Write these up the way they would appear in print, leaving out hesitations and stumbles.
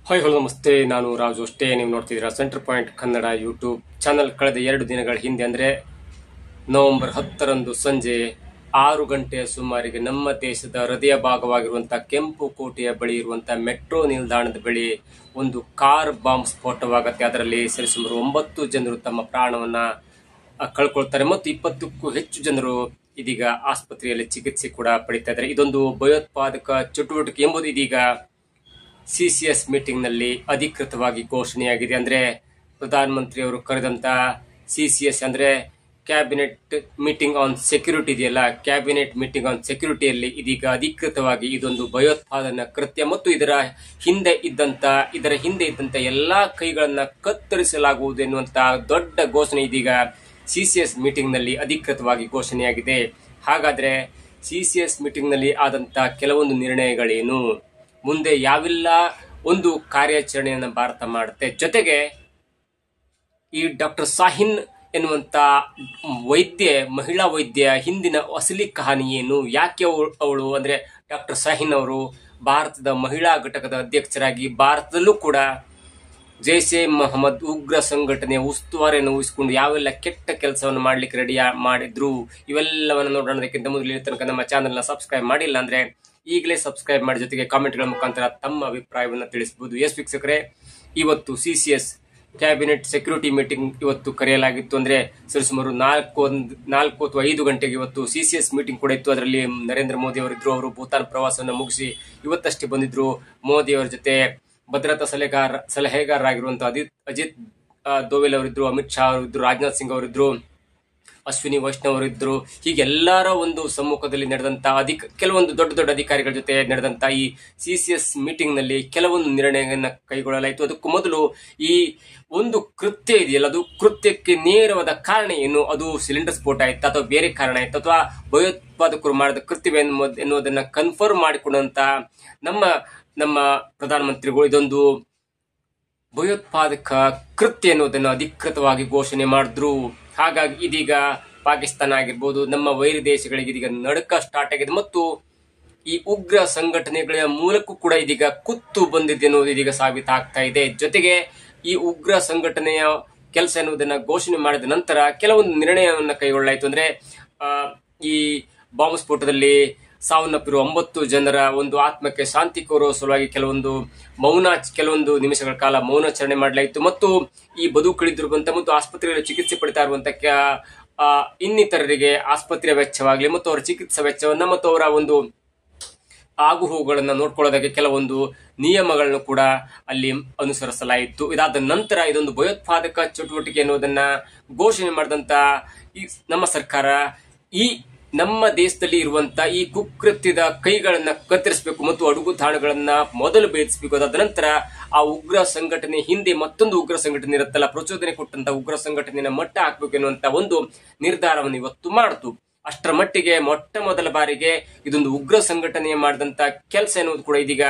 Hi hello ನಮಸ್ತೆ. ನಾನು ರಾಜು ಅಷ್ಟೇ. ನೀವು ನೋಡ್ತಿದ್ದೀರಾ centre point Kannada YouTube channel. ಕಳೆದ 2 ದಿನಗಳ ಹಿಂದೆ ಅಂದರೆ ನವೆಂಬರ್ 10ರಂದು ಸಂಜೆ 6 ಗಂಟೆಯ ಸುಮಾರಿಗೆ ನಮ್ಮ ದೇಶದ ಹೃದಯ ಭಾಗವಾಗಿರುವಂತಹ ಕೆಂಪು ಕೋಟೆಯ ಬಳಿ ಇರುವಂತಹ ಮೆಟ್ರೋ ನಿಲ್ದಾಣದ ಬಳಿ ಒಂದು ಕಾರ್ ಬಾಂಬ್ ಸ್ಫೋಟವಾಗುತ್ತೆ. ಅದರಲ್ಲಿ ಸರಿಸುಮಾರು 9 ಜನರು ತಮ್ಮ ಪ್ರಾಣವನ್ನ ಕಳ್ಕೊಳ್ತಾರೆ ಮತ್ತು 20ಕ್ಕೂ ಹೆಚ್ಚು ಜನರು ಇದೀಗ ಆಸ್ಪತ್ರೆಯಲ್ಲಿ ಚಿಕಿತ್ಸೆ ಕೂಡ ಪಡಿತಾ ಇದ್ದಾರೆ. ಇದೊಂದು ಭಯೋತ್ಪಾದಕ ಚಟುವಟಿಕೆ ಎಂಬುದು ಇದೀಗ ಸಿಸಿಎಸ್ ಮೀಟಿಂಗ್ ನಲ್ಲಿ ಅಧಿಕೃತವಾಗಿ ಘೋಷಣೆಯಾಗಿದೆ. ಅಂದ್ರೆ ಪ್ರಧಾನಮಂತ್ರಿ ಅವರು ಕರೆದಂತ ಸಿಸಿಎಸ್ ಅಂದ್ರೆ ಕ್ಯಾಬಿನೆಟ್ ಮೀಟಿಂಗ್ ಆನ್ ಸೆಕ್ಯೂರಿಟಿ ಇದೆಯಲ್ಲ, ಕ್ಯಾಬಿನೆಟ್ ಮೀಟಿಂಗ್ ಆನ್ ಸೆಕ್ಯೂರಿಟಿಯಲ್ಲಿ ಇದೀಗ ಅಧಿಕೃತವಾಗಿ ಇದೊಂದು ಭಯೋತ್ಪಾದನಾ ಕೃತ್ಯ ಮತ್ತು ಇದರ ಹಿಂದೆ ಇದ್ದಂತ ಎಲ್ಲಾ ಕೈಗಳನ್ನ ಕತ್ತರಿಸಲಾಗುವುದು ಎನ್ನುವಂತ ದೊಡ್ಡ ಘೋಷಣೆ ಇದೀಗ ಸಿಸಿಎಸ್ ಮೀಟಿಂಗ್ ನಲ್ಲಿ ಅಧಿಕೃತವಾಗಿ ಘೋಷಣೆಯಾಗಿದೆ. ಹಾಗಾದ್ರೆ ಸಿಸಿಎಸ್ ಮೀಟಿಂಗ್ ನಲ್ಲಿ ಆದಂತ ಕೆಲವೊಂದು ನಿರ್ಣಯಗಳೇನು, ಮುಂದೆ ಯಾವೆಲ್ಲ ಒಂದು ಕಾರ್ಯಾಚರಣೆಯನ್ನು ಭಾರತ ಮಾಡುತ್ತೆ, ಜೊತೆಗೆ ಈ ಡಾಕ್ಟರ್ ಶಾಹಿನ್ ಎನ್ನುವಂತ ಮಹಿಳಾ ವೈದ್ಯ ಹಿಂದಿನ ಅಸಲಿ ಕಹಾನಿ ಏನು, ಯಾಕೆ ಅವಳು ಅಂದ್ರೆ ಡಾಕ್ಟರ್ ಶಾಹಿನ್ ಅವರು ಭಾರತದ ಮಹಿಳಾ ಘಟಕದ ಅಧ್ಯಕ್ಷರಾಗಿ ಭಾರತದಲ್ಲೂ ಕೂಡ ಜೈಷ್ ಎ ಮೊಹಮ್ಮದ್ ಉಗ್ರ ಸಂಘಟನೆಯ ಉಸ್ತುವಾರಿಯನ್ನು ವಹಿಸಿಕೊಂಡು ಯಾವೆಲ್ಲ ಕೆಟ್ಟ ಕೆಲಸವನ್ನು ಮಾಡ್ಲಿಕ್ಕೆ ರೆಡಿ ಮಾಡಿದ್ರು, ಇವೆಲ್ಲವನ್ನು ನೋಡೋದಕ್ಕಿಂತ ಮೊದಲು ಇಲ್ಲಿ ತನಕ ನಮ್ಮ ಚಾನೆಲ್ನ ಸಬ್ಸ್ಕ್ರೈಬ್ ಮಾಡಿಲ್ಲ ಅಂದ್ರೆ ಈಗಲೇ ಸಬ್ಸ್ಕ್ರೈಬ್ ಮಾಡಿ, ಜೊತೆಗೆ ಕಾಮೆಂಟ್ಗಳ ಮುಖಾಂತರ ತಮ್ಮ ಅಭಿಪ್ರಾಯವನ್ನು ತಿಳಿಸಬಹುದು. ಎಸ್ ವೀಕ್ಷಕರೇ, ಇವತ್ತು ಸಿಸಿಎಸ್ ಕ್ಯಾಬಿನೆಟ್ ಸೆಕ್ಯೂರಿಟಿ ಮೀಟಿಂಗ್ ಇವತ್ತು ಕರೆಯಲಾಗಿತ್ತು. ಅಂದ್ರೆ ಸರಿಸುಮಾರು 4 ಅಥವಾ 5 ಗಂಟೆಗೆ ಇವತ್ತು ಸಿಸಿಎಸ್ ಮೀಟಿಂಗ್ ಕೂಡ ಇತ್ತು. ಅದರಲ್ಲಿ ನರೇಂದ್ರ ಮೋದಿ ಅವರಿದ್ರು. ಅವರು ಭೂತಾನ್ ಪ್ರವಾಸವನ್ನು ಮುಗಿಸಿ ಇವತ್ತಷ್ಟೇ ಬಂದಿದ್ರು. ಮೋದಿ ಅವರ ಜೊತೆ ಭದ್ರತಾ ಸಲಹೆಗಾರರಾಗಿರುವಂತಹ ಅಜಿತ್ ದೋವೆಲ್ ಅವರಿದ್ರು, ಅಮಿತ್ ಶಾ ಅವರಿದ್ರು, ರಾಜನಾಥ್ ಸಿಂಗ್ ಅವರಿದ್ರು, ಅಶ್ವಿನಿ ವೈಷ್ಣವ್ ಅವರಿದ್ರು. ಹೀಗೆ ಎಲ್ಲರ ಒಂದು ಸಮ್ಮುಖದಲ್ಲಿ ನಡೆದಂತ ಕೆಲವೊಂದು ದೊಡ್ಡ ಅಧಿಕಾರಿಗಳ ಜೊತೆ ನಡೆದಂತ ಈ ಸಿಸಿಎಸ್ ಮೀಟಿಂಗ್ ನಲ್ಲಿ ಕೆಲವೊಂದು ನಿರ್ಣಯಗಳನ್ನ ಕೈಗೊಳ್ಳಲಾಯಿತು. ಅದಕ್ಕೂ ಮೊದಲು ಈ ಒಂದು ಕೃತ್ಯ ಇದೆಯಲ್ಲ, ಅದು ಕೃತ್ಯಕ್ಕೆ ನೇರವಾದ ಕಾರಣ ಏನು, ಅದು ಸಿಲಿಂಡರ್ ಸ್ಫೋಟ ಆಯ್ತಾ ಅಥವಾ ಬೇರೆ ಕಾರಣ ಆಯ್ತಾ ಅಥವಾ ಭಯೋತ್ಪಾದಕರು ಮಾಡಿದ ಕೃತ್ಯವೇ ಎನ್ನುವುದನ್ನ ಕನ್ಫರ್ಮ್ ಮಾಡಿಕೊಂಡಂತ ನಮ್ಮ ಪ್ರಧಾನಮಂತ್ರಿಗಳು ಇದೊಂದು ಭಯೋತ್ಪಾದಕ ಕೃತ್ಯ ಎನ್ನುವುದನ್ನು ಅಧಿಕೃತವಾಗಿ ಘೋಷಣೆ ಮಾಡಿದ್ರು. ಹಾಗಾಗಿ ಇದೀಗ ಪಾಕಿಸ್ತಾನ ಆಗಿರ್ಬೋದು, ನಮ್ಮ ವೈರಿ ದೇಶಗಳಿಗೆ ಇದೀಗ ನಡುಕ ಸ್ಟಾರ್ಟ್ ಆಗಿದೆ ಮತ್ತು ಈ ಉಗ್ರ ಸಂಘಟನೆಗಳ ಮೂಲಕೂ ಕೂಡ ಇದೀಗ ಕುತ್ತು ಬಂದಿದೆ ಎನ್ನುವುದು ಇದೀಗ ಸಾಬೀತಾಗ್ತಾ ಇದೆ. ಜೊತೆಗೆ ಈ ಉಗ್ರ ಸಂಘಟನೆಯ ಕೆಲಸ ಎನ್ನುವುದನ್ನ ಘೋಷಣೆ ಮಾಡಿದ ನಂತರ ಕೆಲವೊಂದು ನಿರ್ಣಯವನ್ನು ಕೈಗೊಳ್ಳಲಾಯಿತು. ಅಂದ್ರೆ ಈ ಬಾಂಬ್ ಸ್ಫೋಟದಲ್ಲಿ ಸಾವನ್ನಪ್ಪಿರುವ 9 ಜನರ ಒಂದು ಆತ್ಮಕ್ಕೆ ಶಾಂತಿ ಕೋರುವ ಸಲುವಾಗಿ ಕೆಲವೊಂದು ನಿಮಿಷಗಳ ಕಾಲ ಮೌನಾಚರಣೆ ಮಾಡಲಾಯಿತು ಮತ್ತು ಈ ಬದುಕುಳಿದಿರುವಂತಹ ಮತ್ತು ಆಸ್ಪತ್ರೆಯಲ್ಲಿ ಚಿಕಿತ್ಸೆ ಪಡಿತಾ ಇರುವಂತಹ ಇನ್ನಿತರರಿಗೆ ಆಸ್ಪತ್ರೆ ವೆಚ್ಚವಾಗಲಿ ಮತ್ತು ಅವರ ಚಿಕಿತ್ಸಾ ವೆಚ್ಚವನ್ನ ಮತ್ತು ಅವರ ಒಂದು ಆಗುಹೋಗುಗಳನ್ನ ನೋಡ್ಕೊಳ್ಳೋದಕ್ಕೆ ಕೆಲವೊಂದು ನಿಯಮಗಳನ್ನು ಕೂಡ ಅಲ್ಲಿ ಅನುಸರಿಸಲಾಯಿತು. ಇದಾದ ನಂತರ ಇದೊಂದು ಭಯೋತ್ಪಾದಕ ಚಟುವಟಿಕೆ ಎನ್ನುವುದನ್ನ ಘೋಷಣೆ ಮಾಡಿದಂತ ಈ ನಮ್ಮ ಸರ್ಕಾರ ಈ ನಮ್ಮ ದೇಶದಲ್ಲಿ ಇರುವಂತ ಈ ಕುಕೃತ್ಯದ ಕೈಗಳನ್ನ ಕತ್ತರಿಸಬೇಕು ಮತ್ತು ಅಡುಗುತಾಣಗಳನ್ನ ಮೊದಲು ಭೇದಿಸಬೇಕು. ಅದಾದ ನಂತರ ಆ ಉಗ್ರ ಸಂಘಟನೆ ಹಿಂದೆ ಮತ್ತೊಂದು ಉಗ್ರ ಸಂಘಟನೆ ಇರುತ್ತಲ್ಲ, ಪ್ರಚೋದನೆ ಕೊಟ್ಟಂತ ಉಗ್ರ ಸಂಘಟನೆಯ ಮಟ್ಟ ಹಾಕಬೇಕು ಎನ್ನುವಂತ ಒಂದು ನಿರ್ಧಾರವನ್ನು ಇವತ್ತು ಮಾಡಿತು. ಅಷ್ಟರ ಮಟ್ಟಿಗೆ ಮೊಟ್ಟ ಮೊದಲ ಬಾರಿಗೆ ಇದೊಂದು ಉಗ್ರ ಸಂಘಟನೆ ಮಾಡಿದಂತ ಕೆಲಸ ಎನ್ನುವುದು ಕೂಡ ಇದೀಗ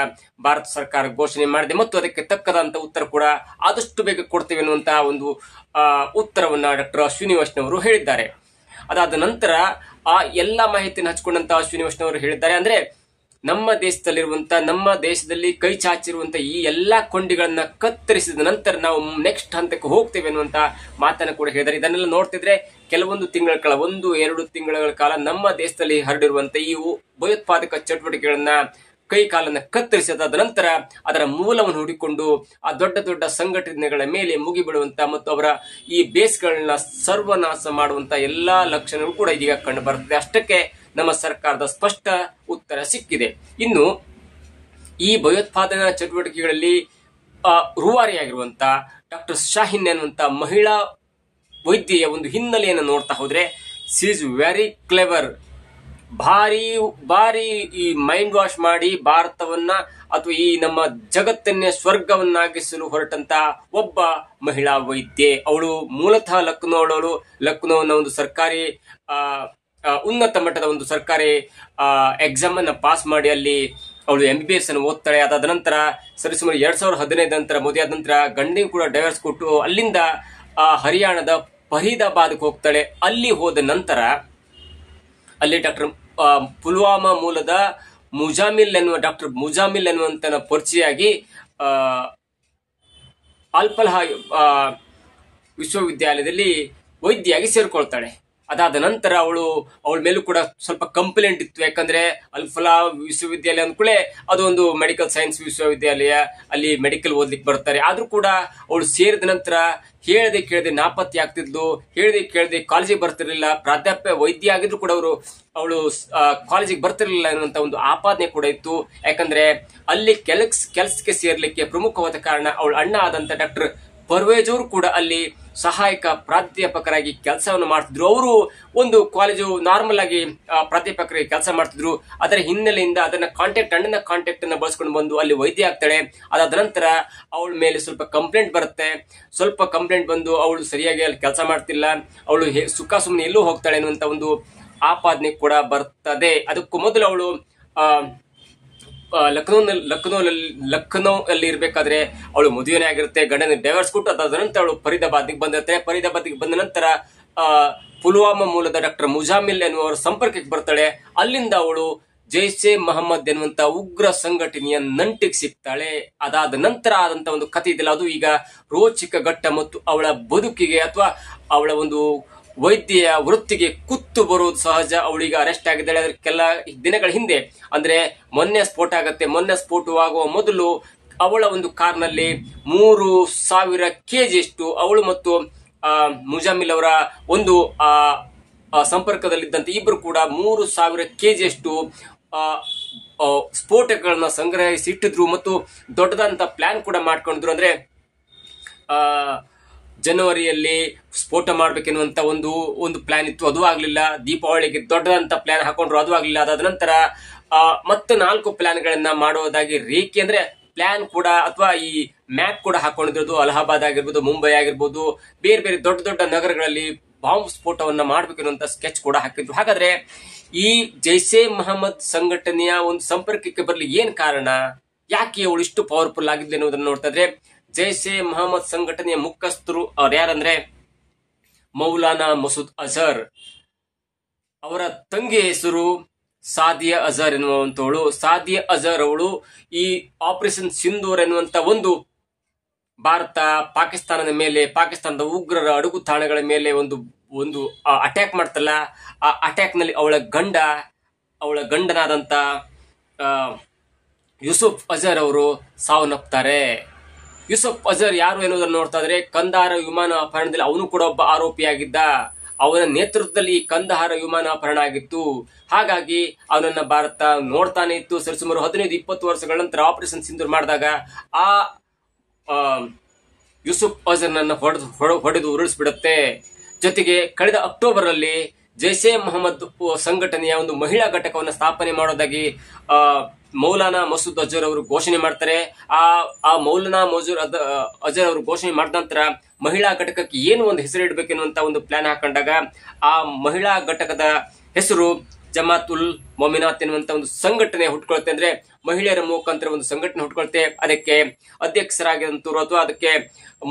ಭಾರತ ಸರ್ಕಾರ ಘೋಷಣೆ ಮಾಡಿದೆ ಮತ್ತು ಅದಕ್ಕೆ ತಕ್ಕದಂತ ಉತ್ತರ ಕೂಡ ಆದಷ್ಟು ಬೇಗ ಕೊಡ್ತೇವೆ ಎನ್ನುವಂತಹ ಒಂದು ಉತ್ತರವನ್ನ ಡಾಕ್ಟರ್ ಅಶ್ವಿನಿ ವೈಷ್ಣವ್ ಅವರು ಹೇಳಿದ್ದಾರೆ. ಅದಾದ ನಂತರ ಆ ಎಲ್ಲಾ ಮಾಹಿತಿಯನ್ನು ಹಂಚಿಕೊಂಡಂತ ಅಶ್ವಿನಿ ವೈಷ್ಣವ್ ಅವರು ಹೇಳಿದ್ದಾರೆ, ಅಂದ್ರೆ ನಮ್ಮ ದೇಶದಲ್ಲಿ ಕೈ ಚಾಚಿರುವಂತ ಈ ಎಲ್ಲಾ ಕೊಂಡಿಗಳನ್ನ ಕತ್ತರಿಸಿದ ನಂತರ ನಾವು ನೆಕ್ಸ್ಟ್ ಹಂತಕ್ಕೆ ಹೋಗ್ತೇವೆ ಅನ್ನುವಂತ ಮಾತನ್ನ ಕೂಡ ಹೇಳಿದ್ದಾರೆ. ಇದನ್ನೆಲ್ಲ ನೋಡ್ತಿದ್ರೆ ಕೆಲವೊಂದು ತಿಂಗಳ ಕಾಲ 1-2 ತಿಂಗಳ ಕಾಲ ನಮ್ಮ ದೇಶದಲ್ಲಿ ಹರಡಿರುವಂತ ಈ ಭಯೋತ್ಪಾದಕ ಚಟುವಟಿಕೆಗಳನ್ನ ಕೈ ಕಾಲನ್ನ ಕತ್ತರಿಸಿದಾದ ನಂತರ ಅದರ ಮೂಲವನ್ನು ಹುಡುಕಿಕೊಂಡು ಆ ದೊಡ್ಡ ಸಂಘಟನೆಗಳ ಮೇಲೆ ಮುಗಿಬಿಡುವಂತ ಮತ್ತು ಅವರ ಈ ಬೇಸ್ಗಳನ್ನ ಸರ್ವನಾಶ ಮಾಡುವಂತ ಎಲ್ಲಾ ಲಕ್ಷಣಗಳು ಕೂಡ ಇದೀಗ ಕಂಡು ಬರುತ್ತದೆ. ಅಷ್ಟಕ್ಕೆ ನಮ್ಮ ಸರ್ಕಾರದ ಸ್ಪಷ್ಟ ಉತ್ತರ ಸಿಕ್ಕಿದೆ. ಇನ್ನು ಈ ಭಯೋತ್ಪಾದನಾ ಚಟುವಟಿಕೆಗಳಲ್ಲಿ ರೂವಾರಿಯಾಗಿರುವಂತ ಡಾಕ್ಟರ್ ಶಾಹಿನ್ ಎನ್ನುವಂತ ಮಹಿಳಾ ವೈದ್ಯೆಯ ಒಂದು ಹಿನ್ನೆಲೆಯನ್ನು ನೋಡ್ತಾ ಹೋದ್ರೆ ಶಿ ಇಸ್ ವೆರಿ ಕ್ಲೆವರ್. ಭಾರಿ ಈ ಮೈಂಡ್ ವಾಶ್ ಮಾಡಿ ಭಾರತವನ್ನ ಅಥವಾ ಈ ನಮ್ಮ ಜಗತ್ತನ್ನೇ ಸ್ವರ್ಗವನ್ನಾಗಿಸಲು ಹೊರಟಂತ ಒಬ್ಬ ಮಹಿಳಾ ವೈದ್ಯೆ. ಅವಳು ಮೂಲತಃ ಲಕ್ನೋನ ಒಂದು ಸರ್ಕಾರಿ ಉನ್ನತ ಮಟ್ಟದ ಒಂದು ಸರ್ಕಾರಿ ಎಕ್ಸಾಮ್ ಅನ್ನ ಪಾಸ್ ಮಾಡಿ ಅಲ್ಲಿ ಅವಳು MBBS ಅನ್ನು ಓದ್ತಾಳೆ. ಅದಾದ ನಂತರ ಸರಿಸುಮಾರು 2015 ನಂತರ ಮೋದಿ ಆದ ನಂತರ ಗಂಡಿಗೂ ಕೂಡ ಡೈವರ್ಸ್ ಕೊಟ್ಟು ಅಲ್ಲಿಂದ ಹರಿಯಾಣದ ಫರೀದಾಬಾದ್ಗೆ ಹೋಗ್ತಾಳೆ. ಅಲ್ಲಿ ಹೋದ ನಂತರ ಅಲ್ಲಿ ಡಾಕ್ಟರ್ ಪುಲ್ವಾಮಾ ಮೂಲದ ಡಾಕ್ಟರ್ ಮುಜಾಮಿಲ್ ಎನ್ನುವಂತ ಪರಿಚಯ ಆಗಿ ಅಲ್ಫಲಾಹ ವಿಶ್ವವಿದ್ಯಾಲಯದಲ್ಲಿ ವೈದ್ಯೆಯಾಗಿ ಸೇರ್ಕೊಳ್ತಾಳೆ. ಅದಾದ ನಂತರ ಅವಳ ಮೇಲೂ ಕೂಡ ಸ್ವಲ್ಪ ಕಂಪ್ಲೇಂಟ್ ಇತ್ತು. ಯಾಕಂದ್ರೆ ಅಲ್ಫಲಾಹ ವಿಶ್ವವಿದ್ಯಾಲಯ ಅಂದ್ಕೂಳೆ ಅದು ಒಂದು ಮೆಡಿಕಲ್ ಸೈನ್ಸ್ ವಿಶ್ವವಿದ್ಯಾಲಯ, ಅಲ್ಲಿ ಮೆಡಿಕಲ್ ಓದ್ಲಿಕ್ಕೆ ಬರ್ತಾರೆ. ಆದ್ರೂ ಕೂಡ ಅವಳು ಸೇರಿದ ನಂತರ ಹೇಳದೆ ಕೇಳದೆ ನಾಪತ್ತೆ ಆಗ್ತಿದ್ಲು, ಹೇಳದೆ ಕೇಳದೆ ಕಾಲೇಜಿಗೆ ಬರ್ತಿರ್ಲಿಲ್ಲ. ವೈದ್ಯ ಆಗಿದ್ರು ಕೂಡ ಅವಳು ಕಾಲೇಜಿಗೆ ಬರ್ತಿರ್ಲಿಲ್ಲ ಅನ್ನುವಂತ ಒಂದು ಆಪಾದನೆ ಕೂಡ ಇತ್ತು. ಯಾಕಂದ್ರೆ ಅಲ್ಲಿ ಕೆಲ್ಸಕ್ಕೆ ಸೇರ್ಲಿಕ್ಕೆ ಪ್ರಮುಖವಾದ ಕಾರಣ ಅವಳ ಅಣ್ಣ ಆದಂತ ಡಾಕ್ಟರ್ ಪರ್ವೇಜ್ ಅವರು ಕೂಡ ಅಲ್ಲಿ ಸಹಾಯಕ ಪ್ರಾಧ್ಯಾಪಕರಾಗಿ ಕೆಲಸವನ್ನು ಮಾಡ್ತಿದ್ರು. ಅವರು ಒಂದು ಕಾಲೇಜು ನಾರ್ಮಲ್ ಆಗಿ ಪ್ರಾಧ್ಯಾಪಕರಾಗಿ ಕೆಲಸ ಮಾಡ್ತಿದ್ರು. ಅದರ ಹಿನ್ನೆಲೆಯಿಂದ ಅಣ್ಣನ ಕಾಂಟ್ಯಾಕ್ಟ್ ಅನ್ನ ಬಳಸ್ಕೊಂಡು ಬಂದು ಅಲ್ಲಿ ವೈದ್ಯ ಆಗ್ತಾಳೆ. ಅದಾದ ನಂತರ ಅವಳ ಮೇಲೆ ಸ್ವಲ್ಪ ಕಂಪ್ಲೇಂಟ್ ಬರುತ್ತೆ. ಬಂದು ಅವಳು ಸರಿಯಾಗಿ ಅಲ್ಲಿ ಕೆಲಸ ಮಾಡ್ತಿಲ್ಲ, ಅವಳು ಸುಖ ಸುಮ್ಮನೆ ಎಲ್ಲೂ ಹೋಗ್ತಾಳೆ ಅನ್ನುವಂತ ಒಂದು ಆಪಾದನೆ ಕೂಡ ಬರ್ತದೆ. ಅದಕ್ಕೂ ಮೊದಲು ಅವಳು ಲಕ್ನೋ ಅಲ್ಲಿ ಇರ್ಬೇಕಾದ್ರೆ ಅವಳು ಮದುವೆನೇ ಆಗಿರುತ್ತೆ, ಗಂಡನ ಡೈವರ್ಸ್ ಕೊಟ್ಟು. ಅದಾದ ನಂತರ ಅವಳು ಫರೀದಾಬಾದ್ಗೆ ಬಂದಿರ್ತಾರೆ. ಫರೀದಾಬಾದ್ಗೆ ಬಂದ ನಂತರ ಪುಲ್ವಾಮಾ ಮೂಲದ ಡಾಕ್ಟರ್ ಮುಜಾಮಿಲ್ ಎನ್ನುವರ ಸಂಪರ್ಕಕ್ಕೆ ಬರ್ತಾಳೆ. ಅಲ್ಲಿಂದ ಅವಳು ಜೈಷೆ ಮೊಹಮ್ಮದ್ ಎನ್ನುವಂತ ಉಗ್ರ ಸಂಘಟನೆಯ ನಂಟಿಗೆ ಸಿಗ್ತಾಳೆ. ಅದಾದ ನಂತರ ಆದಂತ ಒಂದು ಕಥೆ ಇದೆಯಲ್ಲ, ಅದು ಈಗ ರೋಚಕ ಘಟ್ಟ ಮತ್ತು ಅವಳ ಬದುಕಿಗೆ ಅಥವಾ ಅವಳ ಒಂದು ವೈದ್ಯ ವೃತ್ತಿಗೆ ಕುತ್ತು ಬರುವುದು ಸಹಜ. ಅವಳಿಗೆ ಅರೆಸ್ಟ್ ಆಗಿದ್ದಾಳೆ. ಅದರ ಕೆಲ ದಿನಗಳ ಹಿಂದೆ, ಅಂದ್ರೆ ಮೊನ್ನೆ ಸ್ಫೋಟ ಆಗತ್ತೆ. ಮೊನ್ನೆ ಸ್ಫೋಟವಾಗುವ ಮೊದಲು ಅವಳ ಒಂದು ಕಾರ್ನಲ್ಲಿ 3,000 kg ಅವಳು ಮತ್ತು ಮುಜಾಮಿಲ್ ಅವರ ಒಂದು ಸಂಪರ್ಕದಲ್ಲಿದ್ದಂತೆ ಇಬ್ಬರು ಕೂಡ 3,000 kg ಸ್ಫೋಟಗಳನ್ನ ಸಂಗ್ರಹಿಸಿ ಇಟ್ಟಿದ್ರು ಮತ್ತು ದೊಡ್ಡದಂತ ಪ್ಲಾನ್ ಕೂಡ ಮಾಡ್ಕೊಂಡಿದ್ರು. ಅಂದ್ರೆ ಜನವರಿಯಲ್ಲಿ ಸ್ಫೋಟ ಮಾಡ್ಬೇಕೆನ್ನುವಂತ ಒಂದು ಪ್ಲಾನ್ ಇತ್ತು, ಅದು ಆಗ್ಲಿಲ್ಲ. ದೀಪಾವಳಿಗೆ ದೊಡ್ಡದಂತ ಪ್ಲಾನ್ ಹಾಕೊಂಡ್ರು, ಅದು ಆಗ್ಲಿಲ್ಲ. ಅದಾದ ನಂತರ ಮತ್ತೆ 4 ಪ್ಲಾನ್ಗಳನ್ನ ಮಾಡೋದಾಗಿ ರೇಖೆ ಅಂದ್ರೆ ಪ್ಲಾನ್ ಕೂಡ ಅಥವಾ ಈ ಮ್ಯಾಪ್ ಕೂಡ ಹಾಕೊಂಡಿರೋದು. ಅಲಹಾಬಾದ್ ಆಗಿರ್ಬೋದು, ಮುಂಬೈ ಆಗಿರ್ಬೋದು, ಬೇರೆ ಬೇರೆ ದೊಡ್ಡ ದೊಡ್ಡ ನಗರಗಳಲ್ಲಿ ಬಾಂಬ್ ಸ್ಫೋಟವನ್ನ ಮಾಡ್ಬೇಕೆನ್ನುವಂತ ಸ್ಕೆಚ್ ಕೂಡ ಹಾಕಿದ್ರು. ಹಾಗಾದ್ರೆ ಈ ಜೈಷೆ ಮೊಹಮ್ಮದ್ ಸಂಘಟನೆಯ ಒಂದು ಸಂಪರ್ಕಕ್ಕೆ ಬರ್ಲಿ ಏನ್ ಕಾರಣ, ಯಾಕೆ ಅವಳು ಇಷ್ಟು ಪವರ್ಫುಲ್ ಆಗಿದ್ಲು ಅನ್ನೋದನ್ನ ನೋಡ್ತಾ ಇದ್ರೆ, ಜೈಷೆ ಮೊಹಮ್ಮದ್ ಸಂಘಟನೆಯ ಮುಖ್ಯಸ್ಥರು ಅವ್ರು ಯಾರಂದ್ರೆ ಮೌಲಾನಾ ಮಸೂದ್ ಅಜರ್. ಅವರ ತಂಗಿ ಹೆಸರು ಸಾದಿಯಾ ಅಜರ್ ಎನ್ನುವಂತವಳು. ಸಾದಿಯಾ ಅಜರ್ ಅವಳು ಈ ಆಪರೇಷನ್ ಸಿಂಧೂರ್ ಎನ್ನುವಂತ ಒಂದು ಭಾರತ ಪಾಕಿಸ್ತಾನದ ಮೇಲೆ, ಪಾಕಿಸ್ತಾನದ ಉಗ್ರರ ಅಡುಗು ತಾಣಗಳ ಮೇಲೆ ಒಂದು ಅಟ್ಯಾಕ್ ಮಾಡ್ತಲ್ಲ, ಆ ಅಟ್ಯಾಕ್ ನಲ್ಲಿ ಅವಳ ಗಂಡನಾದಂತ ಯೂಸುಫ್ ಅಜರ್ ಅವರು ಸಾವನ್ನಪ್ತಾರೆ. ಯೂಸುಫ್ ಅಜರ್ ಯಾರು ಎನ್ನುವುದನ್ನು ನೋಡ್ತಾ ಇದ್ರೆ, ಕಂದಹಾರ ವಿಮಾನ ಅಪಹರಣದಲ್ಲಿ ಅವನು ಕೂಡ ಒಬ್ಬ ಆರೋಪಿಯಾಗಿದ್ದ. ಅವನ ನೇತೃತ್ವದಲ್ಲಿ ಈ ಕಂದಹಾರ ವಿಮಾನ ಅಪಹರಣ ಆಗಿತ್ತು. ಹಾಗಾಗಿ ಅವನನ್ನ ಭಾರತ ನೋಡ್ತಾನೆ ಇತ್ತು. ಸರಿಸುಮಾರು 15-20 ವರ್ಷಗಳ ನಂತರ ಆಪರೇಷನ್ ಸಿಂಧೂರ್ ಮಾಡಿದಾಗ ಆ ಯೂಸುಫ್ ಅಜರ್ನನ್ನ ಹೊಡೆದು ಉರುಳಿಸ್ಬಿಡುತ್ತೆ. ಜೊತೆಗೆ ಕಳೆದ ಅಕ್ಟೋಬರ್ ಅಲ್ಲಿ ಜೈಷೆ ಮೊಹಮ್ಮದ್ ಸಂಘಟನೆಯ ಒಂದು ಮಹಿಳಾ ಘಟಕವನ್ನು ಸ್ಥಾಪನೆ ಮಾಡೋದಾಗಿ ಮೌಲಾನಾ ಮಸೂದ್ ಅಜರ್ ಅವರು ಘೋಷಣೆ ಮಾಡ್ತಾರೆ. ಆ ಮೌಲಾನಾ ಅಜರ್ ಅವರು ಘೋಷಣೆ ಮಾಡಿದ ನಂತರ ಮಹಿಳಾ ಘಟಕಕ್ಕೆ ಏನು ಒಂದು ಹೆಸರು ಇಡಬೇಕೆನ್ನುವಂತ ಒಂದು ಪ್ಲಾನ್ ಹಾಕೊಂಡಾಗ ಆ ಮಹಿಳಾ ಘಟಕದ ಹೆಸರು ಜಮಾತ್ ಉಲ್ ಮೊಮಿನಾತ್ ಎನ್ನುವಂತ ಒಂದು ಸಂಘಟನೆ ಹುಟ್ಕೊಳ್ತೆ. ಅಂದ್ರೆ ಮಹಿಳೆಯರ ಮುಖಾಂತರ ಒಂದು ಸಂಘಟನೆ ಹುಟ್ಕೊಳ್ತೆ. ಅದಕ್ಕೆ ಅಧ್ಯಕ್ಷರಾಗಿದಂತರು ಅಥವಾ ಅದಕ್ಕೆ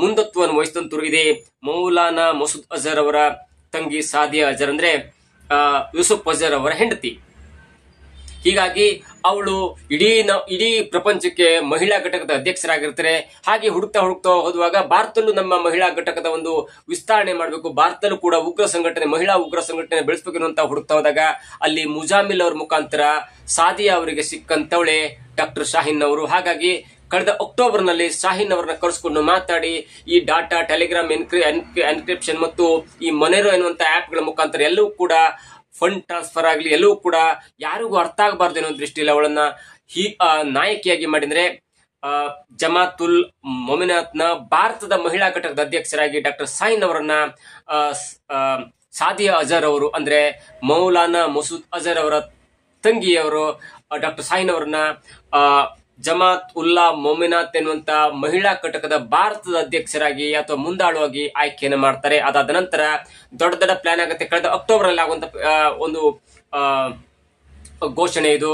ಮುಂದತ್ವವನ್ನು ವಹಿಸಿದಂತರು ಇದೆ ಮೌಲಾನಾ ಮಸೂದ್ ಅಜರ್ ಅವರ ತಂಗಿ ಸಾದಿಯಾ ಅಜರ್, ಅಂದ್ರೆ ಯೂಸುಫ್ ಅಜರ್ ಅವರ ಹೆಂಡತಿ. ಹೀಗಾಗಿ ಅವಳು ಇಡೀ ಪ್ರಪಂಚಕ್ಕೆ ಮಹಿಳಾ ಘಟಕದ ಅಧ್ಯಕ್ಷರಾಗಿರ್ತಾರೆ. ಹಾಗೆ ಹುಡುಕ್ತಾ ಹೋಗುವಾಗ ಭಾರತದಲ್ಲೂ ನಮ್ಮ ಮಹಿಳಾ ಘಟಕದ ಒಂದು ವಿಸ್ತರಣೆ ಮಾಡಬೇಕು, ಭಾರತದಲ್ಲೂ ಕೂಡ ಮಹಿಳಾ ಉಗ್ರ ಸಂಘಟನೆ ಬೆಳೆಸಬೇಕು ಅನ್ನುವಂತ ಹುಡುಕ್ತಾ ಹೋದಾಗ ಅಲ್ಲಿ ಮುಜಾಮಿಲ್ ಅವ್ರ ಮುಖಾಂತರ ಸಾದಿಯಾ ಅವರಿಗೆ ಸಿಕ್ಕಂತವಳೆ ಡಾಕ್ಟರ್ ಶಾಹೀನ್ ಅವರು. ಹಾಗಾಗಿ ಕಳೆದ ಅಕ್ಟೋಬರ್ ನಲ್ಲಿ ಶಾಹೀನ್ ಅವರನ್ನ ಕರೆಸಿಕೊಂಡು ಮಾತಾಡಿ ಈ ಡಾಟಾ, ಟೆಲಿಗ್ರಾಮ್ ಎನ್ಕ್ರಿಪ್ಷನ್ ಮತ್ತು ಈ ಮೊನೆರೋ ಎನ್ನುವಂತ ಆಪ್ ಗಳ ಮುಖಾಂತರ ಎಲ್ಲವೂ ಕೂಡ ಫಂಡ್ ಟ್ರಾನ್ಸ್ಫರ್ ಆಗಲಿ, ಎಲ್ಲವೂ ಕೂಡ ಯಾರಿಗೂ ಅರ್ಥ ಆಗಬಾರ್ದು ಅನ್ನೋ ದೃಷ್ಟಿಯಲ್ಲಿ ಅವಳನ್ನ ನಾಯಕಿಯಾಗಿ ಮಾಡಿದ್ರೆ ಜಮಾತುಲ್ ಮೊಮಿನಾತ್ನ ಭಾರತದ ಮಹಿಳಾ ಘಟಕದ ಅಧ್ಯಕ್ಷರಾಗಿ ಡಾಕ್ಟರ್ ಶಾಹೀನ್ ಅವರನ್ನ ಸಾದಿಯಾ ಅಜರ್ ಅವರು ಅಂದ್ರೆ ಮೌಲಾನಾ ಮಸೂದ್ ಅಜರ್ ಅವರ ತಂಗಿಯವರು ಡಾಕ್ಟರ್ ಶಾಹೀನ್ ಅವರನ್ನ ಜಮಾತ್ ಉಲ್ಲಾ ಮೊಮಿನಾತ್ ಎನ್ನುವಂತ ಮಹಿಳಾ ಘಟಕದ ಭಾರತದ ಅಧ್ಯಕ್ಷರಾಗಿ ಅಥವಾ ಮುಂದಾಳುವಾಗಿ ಆಯ್ಕೆಯನ್ನು ಮಾಡ್ತಾರೆ. ಅದಾದ ನಂತರ ದೊಡ್ಡ ಪ್ಲಾನ್ ಆಗುತ್ತೆ. ಕಳೆದ ಅಕ್ಟೋಬರ್ ಅಲ್ಲಿ ಆಗುವಂತ ಒಂದು ಘೋಷಣೆ ಇದು.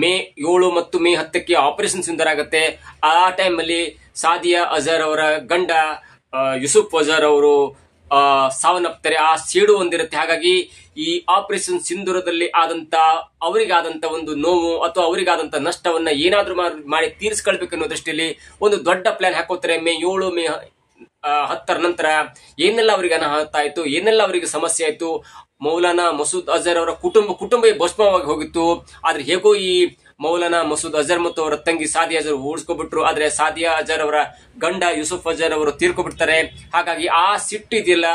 ಮೇ 7 ಮತ್ತು ಮೇ 10ಕ್ಕೆ ಆಪರೇಷನ್ ಸಿಂಧೂರ್ ಆಗುತ್ತೆ. ಆ ಟೈಮ್ ಅಲ್ಲಿ ಸಾದಿಯಾ ಅಜರ್ ಅವರ ಗಂಡ ಯೂಸುಫ್ ಅಜರ್ ಅವರು ಸಾವನ್ನಪ್ತಾರೆ. ಆ ಸೇಡು ಒಂದಿರುತ್ತೆ. ಹಾಗಾಗಿ ಈ ಆಪರೇಷನ್ ಸಿಂಧೂರದಲ್ಲಿ ಅವರಿಗಾದಂತ ಒಂದು ನೋವು ಅಥವಾ ಅವರಿಗಾದಂತ ನಷ್ಟವನ್ನ ಏನಾದ್ರೂ ಮಾಡಿ ತೀರಿಸ್ಕೊಳ್ಬೇಕು ಅನ್ನೋ ದೃಷ್ಟಿಯಲ್ಲಿ ಒಂದು ದೊಡ್ಡ ಪ್ಲಾನ್ ಹಾಕೋತಾರೆ. ಮೇ 7 ಮೇ 10 ನಂತರ ಏನೆಲ್ಲ ಅವರಿಗೆ ಅನಾಹುತ ಆಯ್ತು, ಏನೆಲ್ಲ ಅವರಿಗೆ ಸಮಸ್ಯೆ ಆಯ್ತು. ಮೌಲಾನಾ ಮಸೂದ್ ಅಜರ್ ಅವರ ಕುಟುಂಬ ಭಸ್ಮವಾಗಿ ಹೋಗಿತ್ತು. ಆದ್ರೆ ಹೇಗೋ ಈ ಮೌಲಾನಾ ಮಸೂದ್ ಅಜರ್ ಮತ್ತು ಅವರ ತಂಗಿ ಸಾದಿಯಾ ಅಜರ್ ಉಳಿಸ್ಕೊಬಿಟ್ರು. ಆದ್ರೆ ಸಾದಿಯಾ ಅಜರ್ ಅವರ ಗಂಡ ಯೂಸುಫ್ ಅಜರ್ ಅವರು ತೀರ್ಕೊಬಿಡ್ತಾರೆ. ಹಾಗಾಗಿ ಆ ಸಿಟ್ಟಿದೆಯಲ್ಲ,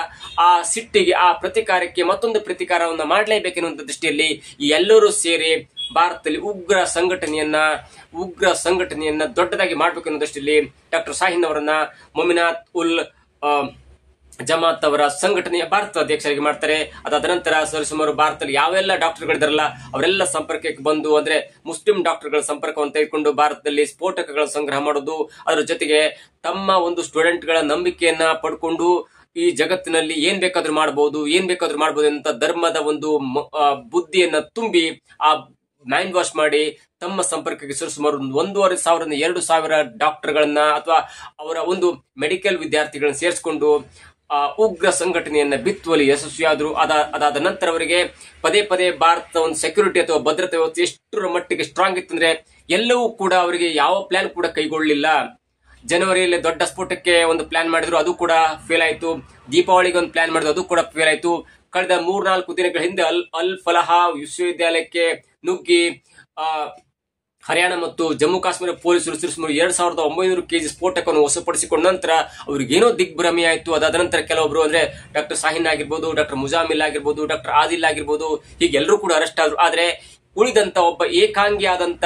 ಆ ಸಿಟ್ಟಿಗೆ, ಆ ಪ್ರತಿಕಾರಕ್ಕೆ ಮತ್ತೊಂದು ಪ್ರತಿಕಾರವನ್ನ ಮಾಡಲೇಬೇಕೆನ್ನುವಂತ ದೃಷ್ಟಿಯಲ್ಲಿ ಈ ಎಲ್ಲರೂ ಸೇರಿ ಭಾರತದಲ್ಲಿ ಉಗ್ರ ಸಂಘಟನೆಯನ್ನ ದೊಡ್ಡದಾಗಿ ಮಾಡಬೇಕೆನ್ನೋ ದೃಷ್ಟಿಯಲ್ಲಿ ಡಾಕ್ಟರ್ ಶಾಹೀನ್ ಅವರನ್ನ ಮೊಮಿನಾತ್ ಉಲ್ ಜಮಾತ್ ಅವರ ಸಂಘಟನೆಯ ಭಾರತ ಅಧ್ಯಕ್ಷರಾಗಿ ಮಾಡ್ತಾರೆ. ಅದಾದ ನಂತರ ಸರಿಸುಮಾರು ಭಾರತದಲ್ಲಿ ಯಾವೆಲ್ಲ ಡಾಕ್ಟರ್ಗಳಿದಾರಲ್ಲ ಅವರೆಲ್ಲ ಸಂಪರ್ಕಕ್ಕೆ ಬಂದು, ಅಂದ್ರೆ ಮುಸ್ಲಿಂ ಡಾಕ್ಟರ್ಗಳ ಸಂಪರ್ಕವನ್ನು ತೆಗೆದುಕೊಂಡು ಭಾರತದಲ್ಲಿ ಸ್ಫೋಟಕಗಳ ಸಂಗ್ರಹ ಮಾಡೋದು, ಅದರ ಜೊತೆಗೆ ತಮ್ಮ ಒಂದು ಸ್ಟೂಡೆಂಟ್ಗಳ ನಂಬಿಕೆಯನ್ನ ಪಡ್ಕೊಂಡು ಈ ಜಗತ್ತಿನಲ್ಲಿ ಏನ್ ಬೇಕಾದ್ರೂ ಮಾಡಬಹುದು ಅಂತ ಧರ್ಮದ ಒಂದು ಬುದ್ಧಿಯನ್ನ ತುಂಬಿ ಆ ಮೈಂಡ್ ವಾಶ್ ಮಾಡಿ ತಮ್ಮ ಸಂಪರ್ಕಕ್ಕೆ ಸುಮಾರು 1,500 2,000 ಡಾಕ್ಟರ್ಗಳನ್ನ ಅಥವಾ ಅವರ ಒಂದು ಮೆಡಿಕಲ್ ವಿದ್ಯಾರ್ಥಿಗಳನ್ನ ಸೇರಿಸಿಕೊಂಡು ಉಗ್ರ ಸಂಘಟನೆಯನ್ನ ಬಿತ್ತುವಲ್ಲಿ ಯಶಸ್ವಿಯಾದ್ರು. ಅದಾದ ನಂತರ ಅವರಿಗೆ ಪದೇ ಭಾರತ ಒಂದು ಸೆಕ್ಯೂರಿಟಿ ಅಥವಾ ಭದ್ರತೆ ವ್ಯವಸ್ಥೆ ಎಷ್ಟರ ಮಟ್ಟಿಗೆ ಸ್ಟ್ರಾಂಗ್ ಇತ್ತಂದ್ರೆ ಎಲ್ಲವೂ ಕೂಡ ಅವರಿಗೆ ಯಾವ ಪ್ಲಾನ್ ಕೂಡ ಕೈಗೊಳ್ಳಲಿಲ್ಲ. ಜನವರಿಯಲ್ಲಿ ದೊಡ್ಡ ಸ್ಫೋಟಕ್ಕೆ ಒಂದು ಪ್ಲಾನ್ ಮಾಡಿದ್ರು, ಅದು ಕೂಡ ಫೇಲ್ ಆಯ್ತು. ದೀಪಾವಳಿಗೆ ಒಂದು ಪ್ಲಾನ್ ಮಾಡಿದ್ರು, ಅದು ಕೂಡ ಫೇಲ್ ಆಯ್ತು. ಕಳೆದ 3-4 ದಿನಗಳ ಹಿಂದೆ ಅಲ್ ಫಲಾಹ್ ವಿಶ್ವವಿದ್ಯಾಲಯಕ್ಕೆ ನುಗ್ಗಿ ಹರಿಯಾಣ ಮತ್ತು ಜಮ್ಮು ಕಾಶ್ಮೀರ ಪೊಲೀಸರು ಸುಮಾರು 2,900 kg ಸ್ಫೋಟಕವನ್ನು ವಶಪಡಿಸಿಕೊಂಡ ನಂತರ ಅವ್ರಿಗೇನೋ ದಿಗ್ಭ್ರಮೆ ಆಯ್ತು. ಅದಾದ ನಂತರ ಕೆಲವೊಬ್ರು ಅಂದ್ರೆ ಡಾಕ್ಟರ್ ಶಾಹೀನ್ ಆಗಿರ್ಬೋದು, ಡಾಕ್ಟರ್ ಮುಜಾಮಿಲ್ ಆಗಿರ್ಬೋದು, ಡಾಕ್ಟರ್ ಆದಿಲ್ ಆಗಿರ್ಬೋದು, ಹೀಗೆ ಎಲ್ಲರೂ ಕೂಡ ಅರೆಸ್ಟ್ ಆದ್ರು. ಆದ್ರೆ ಉಳಿದಂತ ಒಬ್ಬ ಏಕಾಂಗಿ ಆದಂತ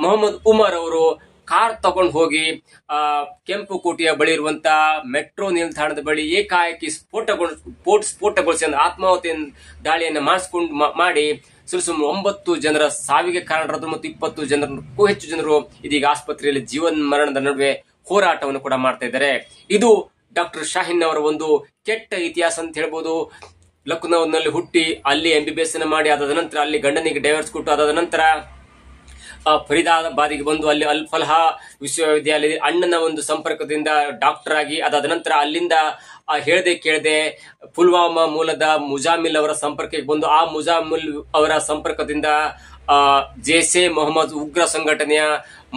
ಮೊಹಮ್ಮದ್ ಉಮರ್ ಅವರು ಕಾರ್ ತಗೊಂಡು ಹೋಗಿ ಕೆಂಪುಕೋಟೆಯ ಬಳಿ ಇರುವಂತ ಮೆಟ್ರೋ ನಿಲ್ದಾಣದ ಬಳಿ ಏಕಾಏಕಿ ಸ್ಫೋಟಗೊಳಿಸಿ ಆತ್ಮಾಹುತಿ ದಾಳಿಯನ್ನ ಮಾಡಿ ಸುಮಾರು 9 ಜನರ ಸಾವಿಗೆ ಕಾರಣರಾದರು ಮತ್ತು 20 ಜನರಕ್ಕೂ ಹೆಚ್ಚು ಜನರು ಇದೀಗ ಆಸ್ಪತ್ರೆಯಲ್ಲಿ ಜೀವನ ಮರಣದ ನಡುವೆ ಹೋರಾಟವನ್ನು ಕೂಡ ಮಾಡ್ತಾ ಇದ್ದಾರೆ. ಇದು ಡಾಕ್ಟರ್ ಶಾಹೀನ್ ಅವರ ಒಂದು ಕೆಟ್ಟ ಇತಿಹಾಸ ಅಂತ ಹೇಳ್ಬೋದು. ಲಖನೌನಲ್ಲಿ ಹುಟ್ಟಿ ಅಲ್ಲಿ MBBS ಮಾಡಿ, ಅದಾದ ನಂತರ ಅಲ್ಲಿ ಗಂಡನಿಗೆ ಡೈವರ್ಸ್ ಕೊಟ್ಟು, ಅದಾದ ನಂತರ ಫರೀದಾಬಾದಿಗೆ ಬಂದು ಅಲ್ಲಿ ಅಲ್ ಫಲಾಹ್ ವಿಶ್ವವಿದ್ಯಾಲಯದ ಅಣ್ಣನ ಒಂದು ಸಂಪರ್ಕದಿಂದ ಡಾಕ್ಟರ್ ಆಗಿ, ಅದಾದ ನಂತರ ಅಲ್ಲಿಂದ ಕೇಳದೆ ಪುಲ್ವಾಮಾ ಮೂಲದ ಮುಜಾಮಿಲ್ ಅವರ ಸಂಪರ್ಕಕ್ಕೆ ಬಂದು, ಆ ಮುಜಾಮಿಲ್ ಅವರ ಸಂಪರ್ಕದಿಂದ ಜೈಷೆ ಮೊಹಮ್ಮದ್ ಉಗ್ರ ಸಂಘಟನೆಯ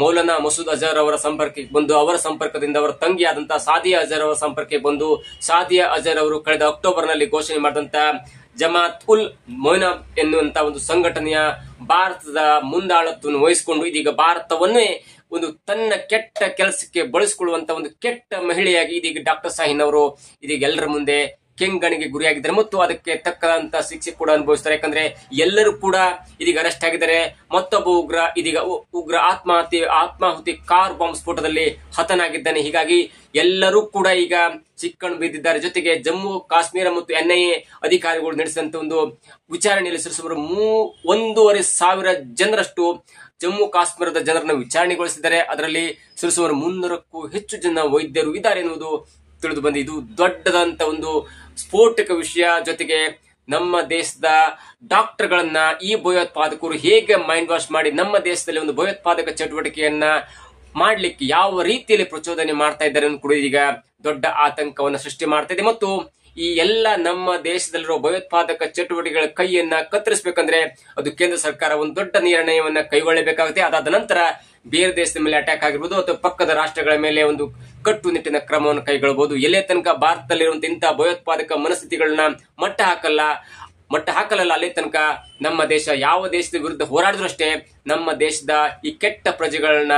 ಮೌಲಾನಾ ಮಸೂದ್ ಅಜರ್ ಅವರ ಸಂಪರ್ಕಕ್ಕೆ ಬಂದು, ಅವರ ಸಂಪರ್ಕದಿಂದ ಅವರ ತಂಗಿಯಾದಂತಹ ಸಾದಿಯಾ ಅಜರ್ ಅವರ ಸಂಪರ್ಕಕ್ಕೆ ಬಂದು, ಸಾದಿಯಾ ಅಜರ್ ಅವರು ಕಳೆದ ಅಕ್ಟೋಬರ್ನಲ್ಲಿ ಘೋಷಣೆ ಮಾಡಿದಂತ ಜಮಾತ್ ಉಲ್ ಮೊಯ್ನಾ ಎನ್ನುವಂತ ಒಂದು ಸಂಘಟನೆಯ ಭಾರತದ ಮುಂದಾಳತ್ವವನ್ನು ವಹಿಸಿಕೊಂಡು ಇದೀಗ ಭಾರತವನ್ನೇ ಒಂದು ತನ್ನ ಕೆಟ್ಟ ಕೆಲಸಕ್ಕೆ ಬಳಸಿಕೊಳ್ಳುವಂತ ಒಂದು ಕೆಟ್ಟ ಮಹಿಳೆಯಾಗಿ ಇದೀಗ ಡಾಕ್ಟರ್ ಶಾಹೀನ್ ಅವರು ಇದೀಗ ಎಲ್ಲರ ಮುಂದೆ ಕೆಂಗಣಿಗೆ ಗುರಿಯಾಗಿದ್ದಾರೆ ಮತ್ತು ಅದಕ್ಕೆ ತಕ್ಕಂತ ಶಿಕ್ಷೆ ಕೂಡ ಅನುಭವಿಸ್ತಾರೆ. ಯಾಕಂದ್ರೆ ಎಲ್ಲರೂ ಕೂಡ ಇದೀಗ ಅರೆಸ್ಟ್ ಆಗಿದ್ದಾರೆ. ಮತ್ತೊಬ್ಬ ಉಗ್ರ ಆತ್ಮಾಹುತಿ ಕಾರ್ ಬಾಂಬ್ ಸ್ಫೋಟದಲ್ಲಿ ಹತನಾಗಿದ್ದಾನೆ. ಹೀಗಾಗಿ ಎಲ್ಲರೂ ಕೂಡ ಈಗ ಚಿಕ್ಕಣ್ ಬಿದ್ದಿದ್ದಾರೆ. ಜೊತೆಗೆ ಜಮ್ಮು ಕಾಶ್ಮೀರ ಮತ್ತು NIA ಅಧಿಕಾರಿಗಳು ನಡೆಸಿದಂತ ಒಂದು ವಿಚಾರಣೆಯಲ್ಲಿ ಸುಮಾರು 1,500 ಜನರಷ್ಟು ಜಮ್ಮು ಕಾಶ್ಮೀರದ ಜನರನ್ನು ವಿಚಾರಣೆಗೊಳಿಸಿದ್ದಾರೆ. ಅದರಲ್ಲಿ ಸುಮಾರು 300ಕ್ಕೂ ಹೆಚ್ಚು ಜನ ವೈದ್ಯರು ಇದ್ದಾರೆ ಎನ್ನುವುದು ತಿಳಿದು ಬಂದಿದೆ. ಇದು ದೊಡ್ಡದಂತ ಒಂದು ಸ್ಫೋಟಕ ವಿಷಯ. ಜೊತೆಗೆ ನಮ್ಮ ದೇಶದ ಡಾಕ್ಟರ್ಗಳನ್ನ ಈ ಭಯೋತ್ಪಾದಕರು ಹೇಗೆ ಮೈಂಡ್ ವಾಶ್ ಮಾಡಿ ನಮ್ಮ ದೇಶದಲ್ಲಿ ಒಂದು ಭಯೋತ್ಪಾದಕ ಚಟುವಟಿಕೆಯನ್ನ ಮಾಡ್ಲಿಕ್ಕೆ ಯಾವ ರೀತಿಯಲ್ಲಿ ಪ್ರಚೋದನೆ ಮಾಡ್ತಾ ಇದ್ದಾರೆ ಕೂಡ ಈಗ ದೊಡ್ಡ ಆತಂಕವನ್ನು ಸೃಷ್ಟಿ ಮಾಡ್ತಾ ಇದೆ. ಮತ್ತು ಈ ಎಲ್ಲ ನಮ್ಮ ದೇಶದಲ್ಲಿರುವ ಭಯೋತ್ಪಾದಕ ಚಟುವಟಿಕೆಗಳ ಕೈಯನ್ನ ಕತ್ತರಿಸಬೇಕಂದ್ರೆ ಅದು ಕೇಂದ್ರ ಸರ್ಕಾರ ಒಂದು ದೊಡ್ಡ ನಿರ್ಣಯವನ್ನ ಕೈಗೊಳ್ಳಬೇಕಾಗುತ್ತೆ. ಅದಾದ ನಂತರ ಬೇರೆ ದೇಶದ ಮೇಲೆ ಅಟ್ಯಾಕ್ ಆಗಿರ್ಬೋದು ಅಥವಾ ಪಕ್ಕದ ರಾಷ್ಟ್ರಗಳ ಮೇಲೆ ಒಂದು ಕಟ್ಟುನಿಟ್ಟಿನ ಕ್ರಮವನ್ನು ಕೈಗೊಳ್ಳಬಹುದು. ಎಲ್ಲೇ ತನಕ ಭಾರತದಲ್ಲಿರುವಂತಹ ಇಂತಹ ಭಯೋತ್ಪಾದಕ ಮನಸ್ಥಿತಿಗಳನ್ನ ಮಟ್ಟ ಹಾಕಲಲ್ಲ ಅಲ್ಲೇ ತನಕ ನಮ್ಮ ದೇಶ ಯಾವ ದೇಶದ ವಿರುದ್ಧ ಹೋರಾಡಿದ್ರು ಅಷ್ಟೇ ನಮ್ಮ ದೇಶದ ಈ ಕೆಟ್ಟ ಪ್ರಜೆಗಳನ್ನ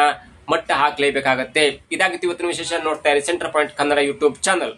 ಮಟ್ಟ ಹಾಕಲೇಬೇಕಾಗತ್ತೆ. ಇದಾಗಿತ್ತು ಇವತ್ತಿನ ವಿಶೇಷ. ನೋಡ್ತಾ ಇರಿ centre point Kannada YouTube channel.